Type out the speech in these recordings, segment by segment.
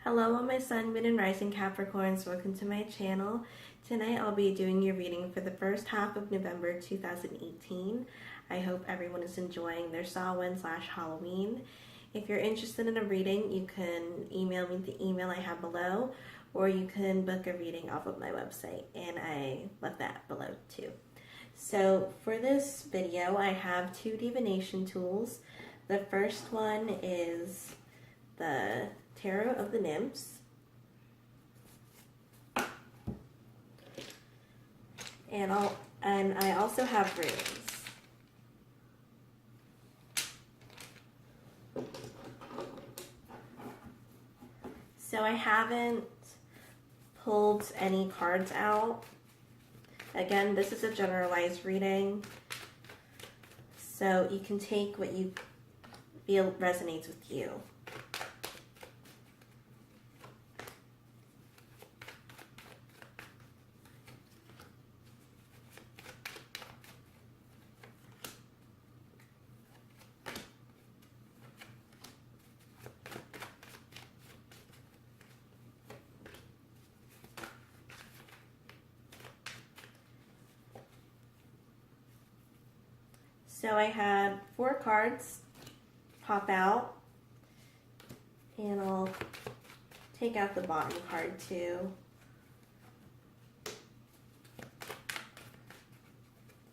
Hello, my Sun, Moon, and Rising Capricorns. Welcome to my channel. Tonight I'll be doing your reading for the first half of November 2018. I hope everyone is enjoying their Samhain/Halloween. If you're interested in a reading, you can email me the email I have below, or you can book a reading off of my website, and I left that below too. So for this video, I have two divination tools. The first one is the Tarot of the Nymphs, and I also have runes. So I haven't pulled any cards out. Again, this is a generalized reading, so you can take what you feel resonates with you. So I had 4 cards pop out, and I'll take out the bottom card too.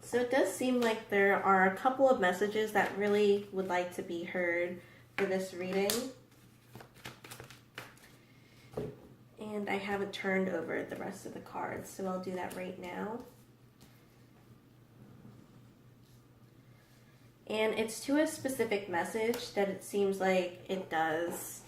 So it does seem like there are a couple of messages that really would like to be heard for this reading. And I haven't turned over the rest of the cards, so I'll do that right now. And it's to a specific message that it seems like it does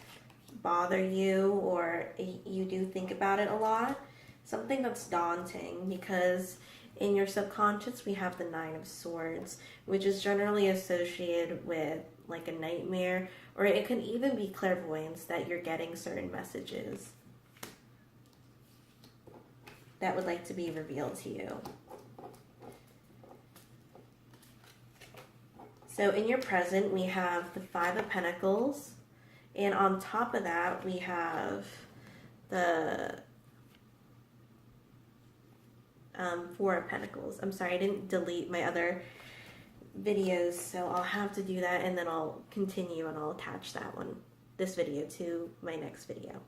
bother you, or you do think about it a lot. Something that's daunting, because in your subconscious we have the 9 of Swords, which is generally associated with like a nightmare, or it can even be clairvoyance, that you're getting certain messages that would like to be revealed to you. So in your present, we have the 5 of Pentacles, and on top of that, we have the 4 of Pentacles. I'm sorry, I didn't delete my other videos, so I'll have to do that, and then I'll continue and I'll attach this video to my next video.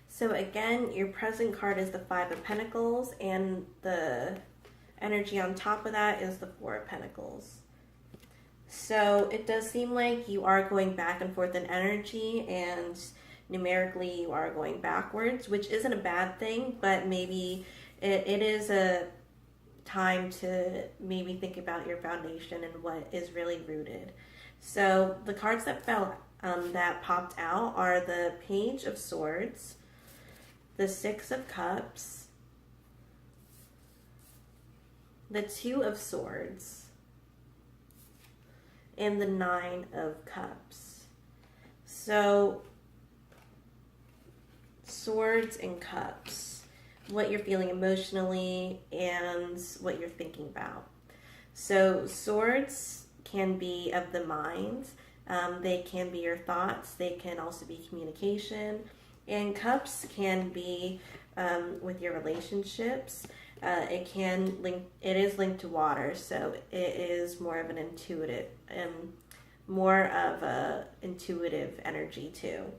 So again, your present card is the 5 of Pentacles, and the energy on top of that is the 4 of Pentacles. So it does seem like you are going back and forth in energy, and numerically you are going backwards, which isn't a bad thing, but maybe it is a time to maybe think about your foundation and what is really rooted. So the cards that that popped out are the Page of Swords, the 6 of Cups, the 2 of Swords, and the 9 of Cups. So Swords and Cups, what you're feeling emotionally and what you're thinking about. So Swords can be of the mind, they can be your thoughts, they can also be communication, and Cups can be with your relationships. It is linked to water, so it is more of an intuitive energy too.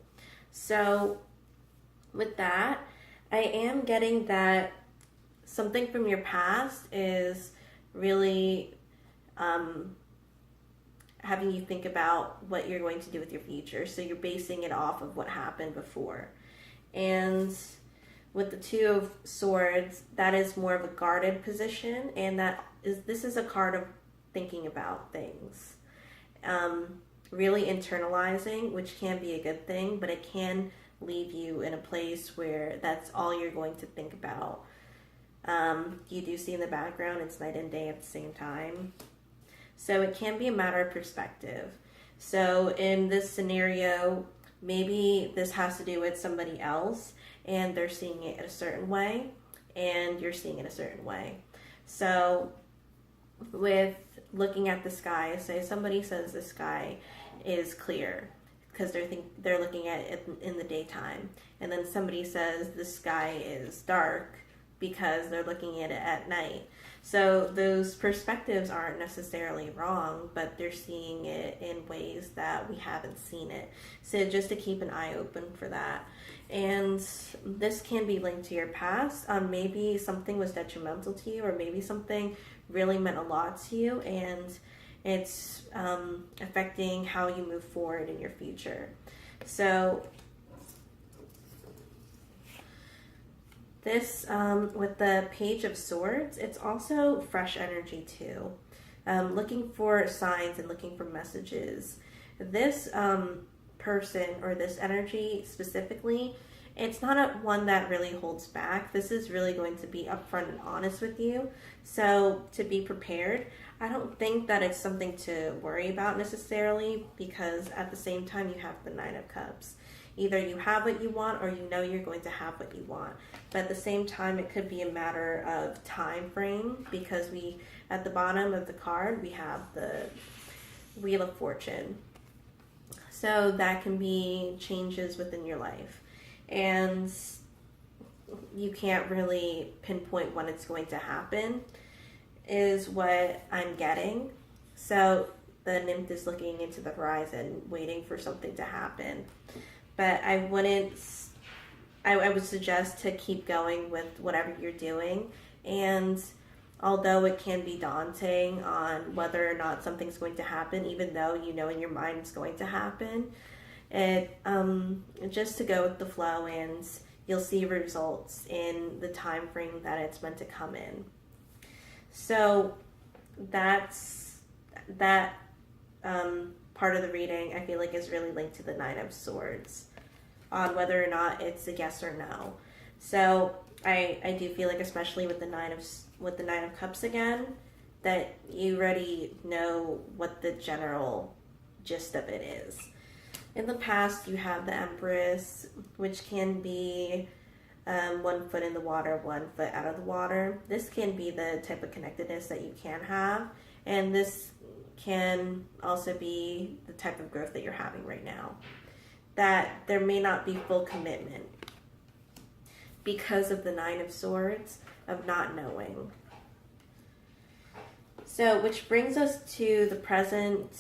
So with that, I am getting that something from your past is really having you think about what you're going to do with your future. So you're basing it off of what happened before. And with the 2 of Swords, that is more of a guarded position, and this is a card of thinking about things. Really internalizing, which can be a good thing, but it can leave you in a place where that's all you're going to think about. You do see in the background, it's night and day at the same time. So it can be a matter of perspective. So in this scenario, maybe this has to do with somebody else, and they're seeing it a certain way, and you're seeing it a certain way. So with looking at the sky, say somebody says the sky is clear, because they're looking at it in the daytime, and then somebody says the sky is dark because they're looking at it at night. So those perspectives aren't necessarily wrong, but they're seeing it in ways that we haven't seen it. So just to keep an eye open for that. And this can be linked to your past. Maybe something was detrimental to you, or maybe something really meant a lot to you, and it's affecting how you move forward in your future. So this, with the Page of Swords, it's also fresh energy too. Looking for signs and looking for messages. This person or this energy specifically, it's not one that really holds back. This is really going to be upfront and honest with you. So to be prepared. I don't think that it's something to worry about necessarily, because at the same time you have the Nine of Cups. Either you have what you want, or you know you're going to have what you want. But at the same time, it could be a matter of time frame, because at the bottom of the card, we have the Wheel of Fortune. So that can be changes within your life. And you can't really pinpoint when it's going to happen, is what I'm getting. So the nymph is looking into the horizon, waiting for something to happen. But I would suggest to keep going with whatever you're doing. And although it can be daunting on whether or not something's going to happen, even though you know in your mind it's going to happen, just to go with the flow, and you'll see results in the time frame that it's meant to come in. So that's that part of the reading, I feel like, is really linked to the Nine of Swords, on whether or not it's a yes or no. So I do feel like, especially with the Nine of Cups again, that you already know what the general gist of it is. In the past, you have the Empress, which can be 1 foot in the water, 1 foot out of the water. This can be the type of connectedness that you can have, and this can also be the type of growth that you're having right now. That there may not be full commitment because of the Nine of Swords, of not knowing. So, which brings us to the present,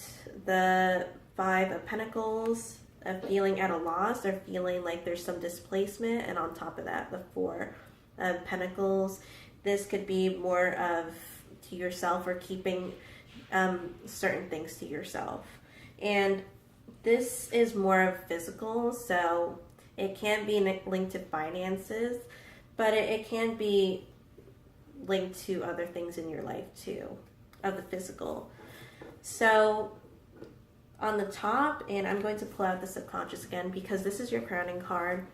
the Five of Pentacles, of feeling at a loss, or feeling like there's some displacement, and on top of that, the Four of Pentacles. This could be more of to yourself, or keeping certain things to yourself. And this is more of physical, so it can be linked to finances, but it can be linked to other things in your life too, of the physical. So on the top, and I'm going to pull out the subconscious again, because this is your crowning card,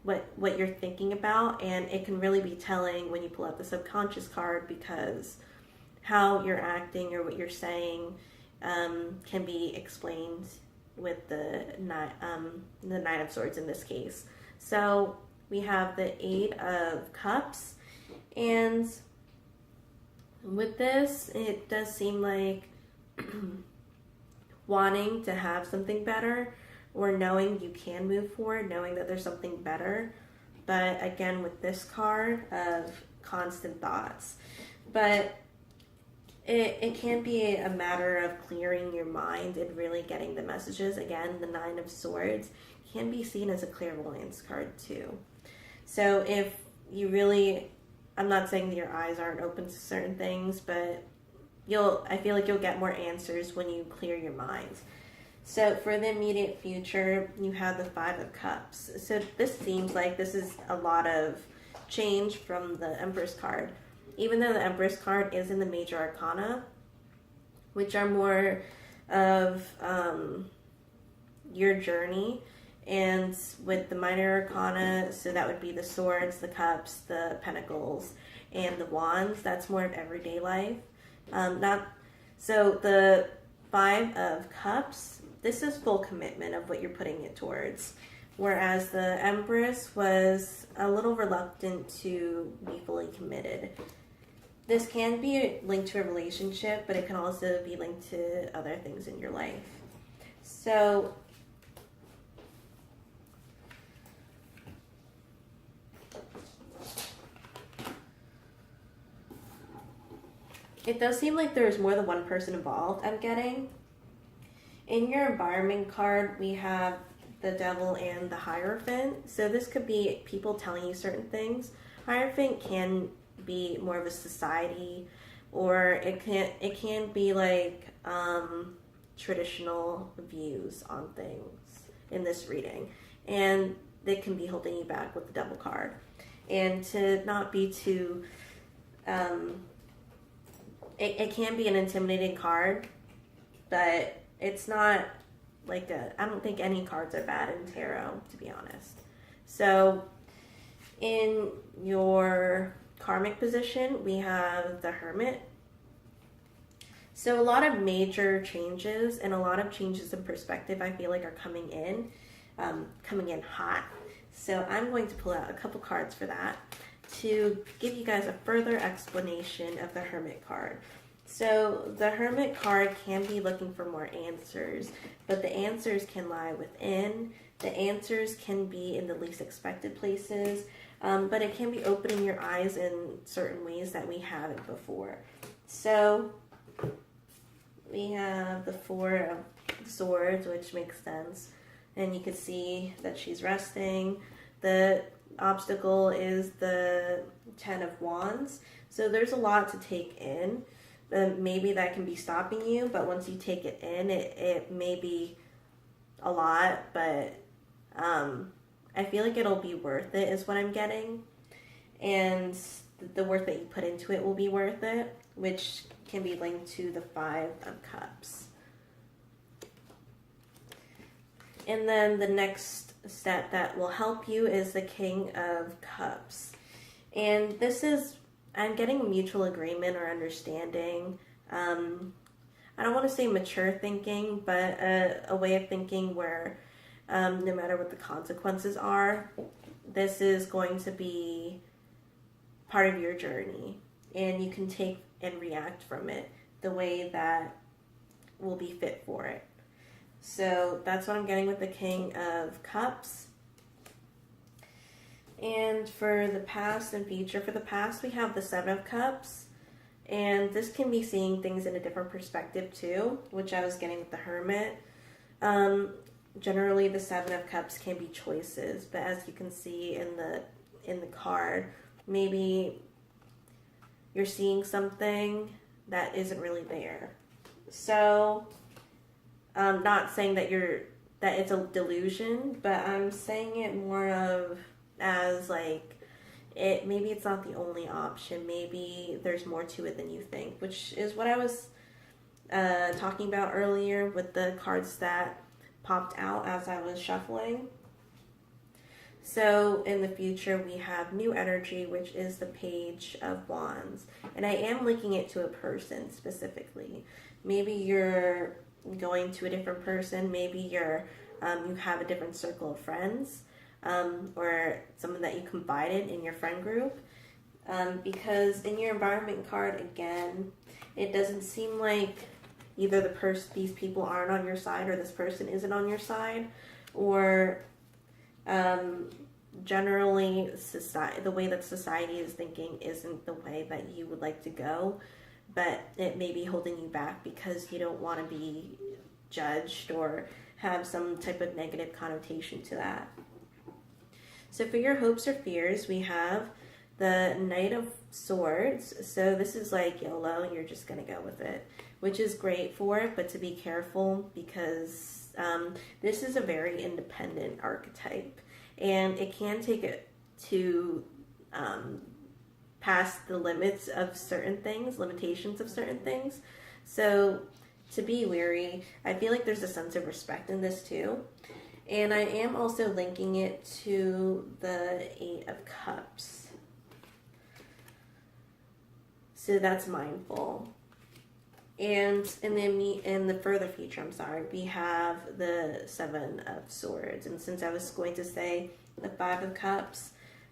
what you're thinking about, and it can really be telling when you pull out the subconscious card, because how you're acting or what you're saying can be explained with the Nine of Swords in this case. So we have the Eight of Cups, and with this, it does seem like wanting to have something better, or knowing you can move forward, knowing that there's something better. But again, with this card of constant thoughts. But it can be a matter of clearing your mind and really getting the messages. Again, the Nine of Swords can be seen as a clairvoyance card too. So if you really, I'm not saying that your eyes aren't open to certain things, but I feel like you'll get more answers when you clear your mind. So for the immediate future, you have the Five of Cups. So this seems like this is a lot of change from the Empress card. Even though the Empress card is in the Major Arcana, which are more of your journey, and with the Minor Arcana, so that would be the Swords, the Cups, the Pentacles, and the Wands. That's more of everyday life. So the Five of Cups, this is full commitment of what you're putting it towards. Whereas the Empress was a little reluctant to be fully committed. This can be linked to a relationship, but it can also be linked to other things in your life. So it does seem like there's more than one person involved, I'm getting. In your environment card, we have the Devil and the Hierophant. So this could be people telling you certain things. Hierophant can be more of a society, or it can be like traditional views on things in this reading. And they can be holding you back with the Devil card. And to not be too... It can be an intimidating card, but it's not like I don't think any cards are bad in tarot, to be honest. So in your karmic position, we have the Hermit. So a lot of major changes and a lot of changes in perspective, I feel like, are coming in hot. So I'm going to pull out a couple cards for that to give you guys a further explanation of the Hermit card. So the Hermit card can be looking for more answers, but the answers can lie within. The answers can be in the least expected places, but it can be opening your eyes in certain ways that we haven't before. So we have the Four of Swords, which makes sense. And you can see that she's resting. The obstacle is the Ten of Wands. So there's a lot to take in. Maybe that can be stopping you, but once you take it in, it may be a lot, but I feel like it'll be worth it is what I'm getting. And the work that you put into it will be worth it, which can be linked to the Five of Cups. And then the next step that will help you is the King of Cups. And this is, I'm getting mutual agreement or understanding. I don't want to say mature thinking, but a way of thinking where no matter what the consequences are, this is going to be part of your journey. And you can take and react from it the way that will be fit for it. So that's what I'm getting with the King of Cups. And for the past and future, for the past we have the Seven of Cups. And this can be seeing things in a different perspective too, which I was getting with the Hermit. Generally the Seven of Cups can be choices, but as you can see in the card, maybe you're seeing something that isn't really there. So I'm not saying that it's a delusion, but I'm saying it more of as like maybe it's not the only option. Maybe there's more to it than you think, which is what I was talking about earlier with the cards that popped out as I was shuffling. So in the future we have new energy, which is the Page of Wands, and I am linking it to a person specifically. Maybe you're going to a different person, maybe you have a different circle of friends, or someone that you confided in your friend group, because in your environment card, again, it doesn't seem like either these people aren't on your side or this person isn't on your side, or generally the way that society is thinking isn't the way that you would like to go, but it may be holding you back because you don't want to be judged or have some type of negative connotation to that. So for your hopes or fears, we have the Knight of Swords. So this is like YOLO, and you're just going to go with it, which is great for it, but to be careful because this is a very independent archetype, and it can take it to past the limits of certain things, limitations of certain things. So to be wary, I feel like there's a sense of respect in this too. And I am also linking it to the Eight of Cups. So that's mindful. And in the further future, we have the Seven of Swords. And since I was going to say the Five of Cups,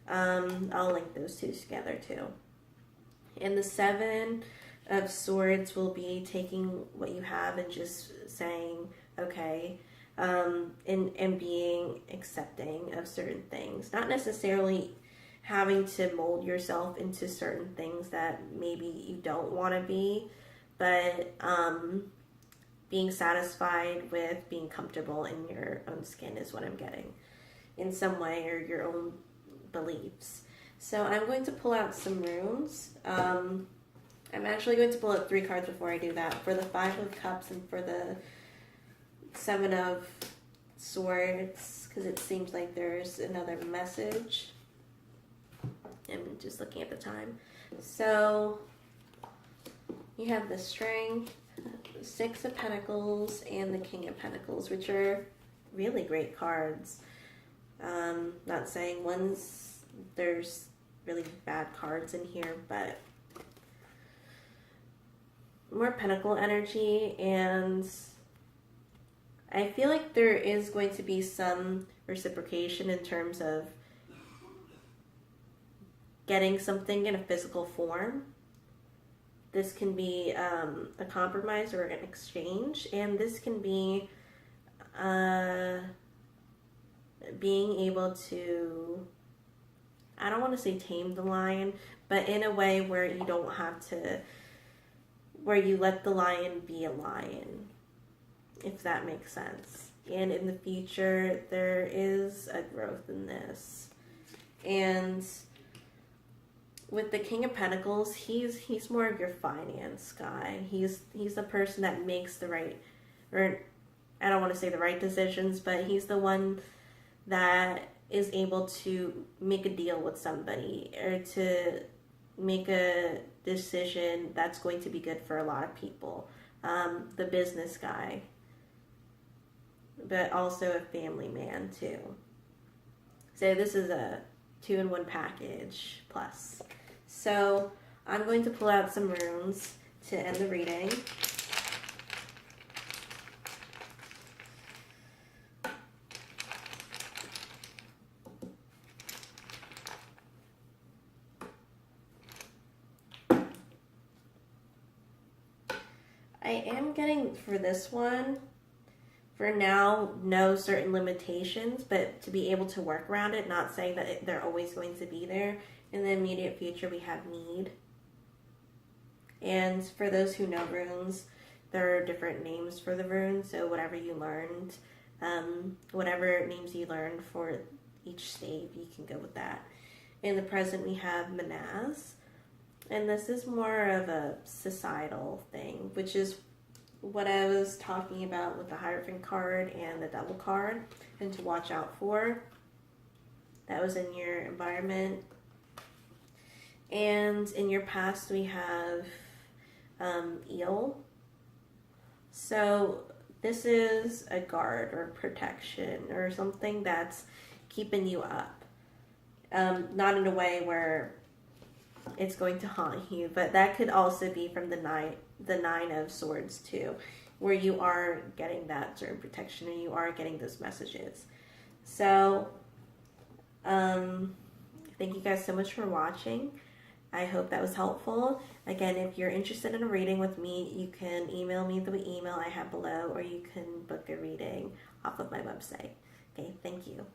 I'll link those two together too. And the Seven of Swords will be taking what you have and just saying, okay, and being accepting of certain things. Not necessarily having to mold yourself into certain things that maybe you don't want to be, but being satisfied with being comfortable in your own skin is what I'm getting in some way, or your own beliefs. So I'm going to pull out some runes. I'm actually going to pull out 3 cards before I do that. For the 5 of Cups and for the 7 of Swords, because it seems like there's another message. I'm just looking at the time. So you have the Strength, the 6 of Pentacles, and the King of Pentacles, which are really great cards. Not saying there's really bad cards in here, but more Pentacle energy, and I feel like there is going to be some reciprocation in terms of getting something in a physical form. This can be a compromise or an exchange, and this can be being able to, I don't want to say tame the lion, but in a way where you don't have to, where you let the lion be a lion, if that makes sense. And in the future, there is a growth in this. And with the King of Pentacles, he's more of your finance guy. He's the person that makes the right, or I don't want to say the right decisions, but he's the one that is able to make a deal with somebody or to make a decision that's going to be good for a lot of people. The business guy, but also a family man too. So this is a 2-in-1 package plus. So I'm going to pull out some runes to end the reading. I am getting, for this one, for now, no certain limitations, but to be able to work around it, not saying that they're always going to be there. In the immediate future, we have need. And for those who know runes, there are different names for the runes, so whatever you learned, whatever names you learned for each stave, you can go with that. In the present, we have Manaz. And this is more of a societal thing, which is what I was talking about with the Hierophant card and the Devil card, and to watch out for. That was in your environment. And in your past, we have Eel. So this is a guard or protection or something that's keeping you up. Not in a way where it's going to haunt you, but that could also be from the nine of Swords too, where you are getting that certain protection and you are getting those messages. So thank you guys so much for watching. I hope that was helpful. Again, if you're interested in a reading with me, you can email me through the email I have below, or you can book a reading off of my website. Okay, thank you.